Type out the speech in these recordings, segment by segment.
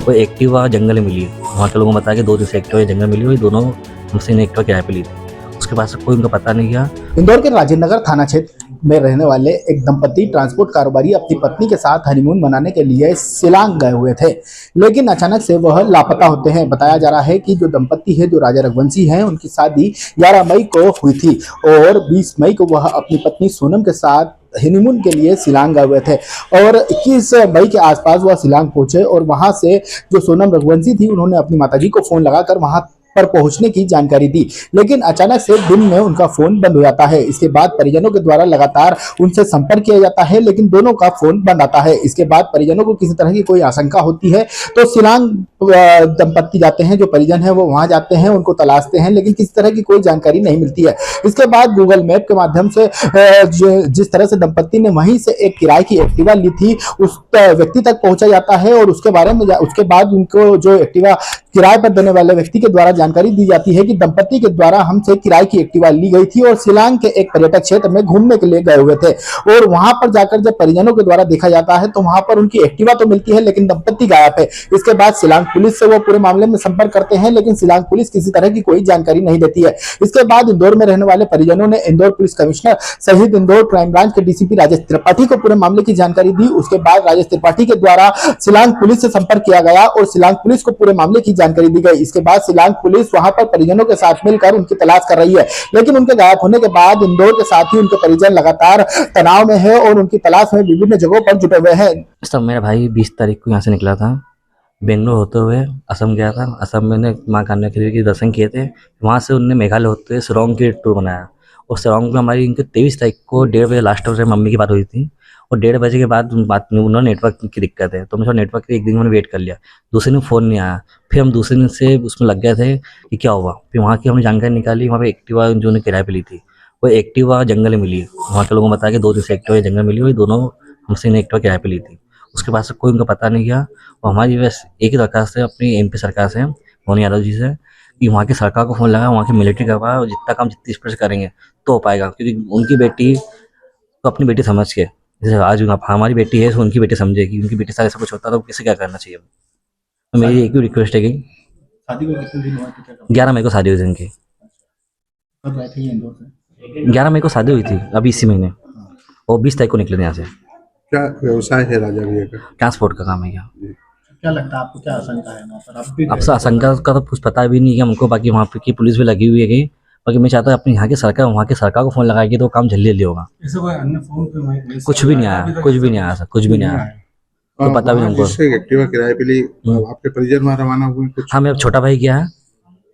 वो एक्टिवा जंगल में मिली। वहाँ के लोगों ने बताया कि 2 दिन से एक्टिवा जंगल मिली हुई, दोनों हमसे ने एक्टिवा किराए पे ली थी। उसके बाद से कोई उनका पता नहीं गया। इंदौर के राजेंद्र नगर थाना क्षेत्र में रहने वाले एक दंपति ट्रांसपोर्ट कारोबारी अपनी पत्नी के साथ हनीमून मनाने के लिए शिलांग गए हुए थे, लेकिन अचानक से वह लापता होते हैं। बताया जा रहा है कि जो दंपति है, जो राजा रघुवंशी हैं, उनकी शादी 11 मई को हुई थी और 20 मई को वह अपनी पत्नी सोनम के साथ हनीमून के लिए शिलांग गए हुए थे और 21 मई के आसपास वह शिलांग पहुंचे और वहां से जो सोनम रघुवंशी थी, उन्होंने अपनी माताजी को फोन लगाकर वहां पर पहुंचने की जानकारी दी, लेकिन अचानक से दिन में उनका फोन बंद हो जाता है। इसके बाद परिजनों के द्वारा लगातार उनसे संपर्क किया जाता है, लेकिन दोनों का फोन बंद आता है। इसके बाद परिजनों को किसी तरह की कोई आशंका होती है तो शिलांग दंपत्ति जाते हैं, जो परिजन है वो वहां जाते हैं, उनको तलाशते हैं, लेकिन किसी तरह की कोई जानकारी नहीं मिलती है। इसके बाद गूगल मैप के माध्यम से जिस तरह से दंपत्ति ने वहीं से एक किराए की एक्टिवा ली थी, उस व्यक्ति तक पहुंचा जाता है और उसके बारे में उसके बाद उनको जो एक्टिवा किराए पर देने वाले व्यक्ति के द्वारा जानकारी दी जाती है कि दंपति के द्वारा हमसे किराए की एक्टिवा ली गई थी और शिलांग के एक पर्यटक क्षेत्र में घूमने के लिए गए हुए थे और वहां पर जाकर जब परिजनों के द्वारा देखा जाता है तो वहां पर उनकी एक्टिवा तो मिलती है, लेकिन दंपति गायब है। इसके बाद शिलांग पुलिस से वो पूरे मामले में संपर्क करते हैं, लेकिन शिलांग पुलिस किसी तरह की कोई जानकारी नहीं देती है। इसके बाद इंदौर में रहने वाले परिजनों ने इंदौर पुलिस कमिश्नर सहित इंदौर क्राइम ब्रांच के डीसीपी राजेश त्रिपाठी को पूरे मामले की जानकारी दी। उसके बाद राजेश त्रिपाठी के द्वारा शिलांग पुलिस से संपर्क किया गया और शिलांग पुलिस को पूरे मामले की जानकारी दी गई। इसके बाद शिलांग पुलिस वहां पर परिजनों के साथ मिलकर उनकी तलाश कर रही है, लेकिन उनके गायब होने के बाद इंदौर के साथ ही उनके परिजन लगातार तनाव में है और उनकी तलाश में विभिन्न जगहों पर जुटे हुए हैं। सब मेरा भाई 20 तारीख को यहाँ से निकला था, बेंगलोर होते हुए असम गया था। असम में माँ कान्या देवी के दर्शन किए थे। वहाँ से उनने मेघालय होते हुए शिलोंग की टूर बनाया और शिलोंग में हमारी इनके 23 तारीख को 1:30 बजे लास्ट से मम्मी की बात हुई थी और 1:30 बजे के बाद बात उन्होंने नेटवर्क की दिक्कत है तो मैं नेटवर्क के एक दिन मैंने वेट कर लिया। दूसरे दिन फ़ोन नहीं आया, फिर हम दूसरे दिन से उसमें लग गए थे कि क्या हुआ। फिर वहाँ की हमने जानकारी निकाली, वहाँ पे एक्टिवा जो उन्हें किराए पे ली थी वो एक्टिवा जंगल में मिली। वहाँ के लोगों ने बताया कि 2 दिन से एक्टिवा जंगल मिली हुई, दोनों हमसे ने एक्टिवा किराए पे ली थी। उसके बाद से कोई उनका पता नहीं गया और हमारी बस एक ही दरखास्त है अपनी MP सरकार से, मोहन यादव जी से, कि वहाँ की सरकार को फ़ोन लगाए, वहाँ की मिलिट्री करवाए और जितना काम जितनी स्पीड से करेंगे तो हो पाएगा, क्योंकि उनकी बेटी तो अपनी बेटी समझ के, जैसे आज हमारी बेटी है तो उनकी बेटी समझेगी, उनकी बेटी साथ ऐसा कुछ होता तो किसे क्या करना चाहिए। तो मेरी एक ही रिक्वेस्ट है कि शादी को कितने दिन हुआ था? 11 मई को शादी हुई थी इनकी। कब गए थे ये इंदौर से? 11 मई को शादी हुई थी अभी इसी महीने और 20 तारीख को निकले थे यहाँ से। क्या व्यवसाय है राजा भैया का? ट्रांसपोर्ट का काम है क्या? क्या लगता है आपको, क्या आशंका है वहाँ पर? आप भी अब आशंका का तो कुछ पता भी नहीं है हमको, बाकी वहाँ की पुलिस भी लगी हुई है कि, बाकी मैं चाहता हूँ अपनी यहाँ की सरकार को फ़ोन लगाएगी तो काम जल्दी होगा। कोई अन्य फोन पे कुछ भी नहीं आया, कुछ भी नहीं आया सर, कुछ भी नहीं आया, तो पता भी नहीं हमको। जिससे एक्टिवा किराए पे ली, आपके परिजन वहाँ रवाना हुए कुछ? हाँ, मेरा छोटा भाई गया है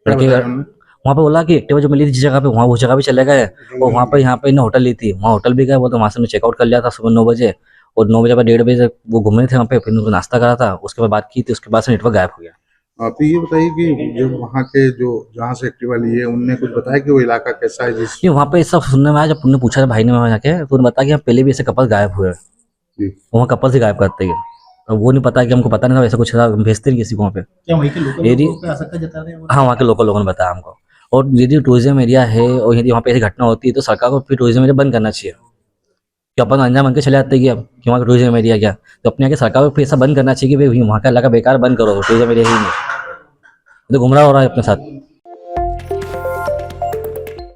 लड़के का, वहाँ पे बोला कि एक्टिवा जो मिली थी जिस जगह पे, वहाँ उस जगह भी चले गए और वहाँ पे यहाँ पे इन्हें होटल ली थी, वहाँ होटल भी गए। वो तो वहाँ से चेकआउट कर लिया था सुबह 9 बजे और 9 बजे पर 1:30 बजे तक वो घूमे थे वहाँ पे, फिर उनको नाश्ता करा था, उसके बाद बात की थी, उसके बाद से नेटवर्क गायब हो गया। आप ये बताइए कि जो वहाँ के जो जहाँ से एक्टिवा ली है उनने कुछ बताया कि वो इलाका कैसा है? जिस वहाँ पे सब सुनने में आया, जब उन्होंने पूछा भाई ने वहाँ जाके तो उन्होंने बताया कि यहाँ पहले भी ऐसे कपल गायब हुए, वहाँ कपल से गायब करते हैं। अब वो नहीं पता कि हमको पता नहीं था ऐसा कुछ था, भेजते नहीं किसी को वहाँ पे। क्या वहीं के लोकल पे आशंका जता रहे हैं? हाँ, वहाँ के लोगों ने बताया हमको। और यदि टूरिज्म एरिया है और यदि वहाँ पे ऐसी घटना होती है तो सरकार को फिर टूरिज्म एरिया बंद करना चाहिए, कि अपन अंजाम बन के चले जाते हैं कि वहाँ का टूरिज्म एरिया क्या, तो अपने यहाँ सरकार को फिर ऐसा बंद करना चाहिए कि भाई वहाँ का इलाका बेकार बंद करो, टूरिज्म एरिया ही नहीं, तो गुमराह हो रहा है अपने साथ।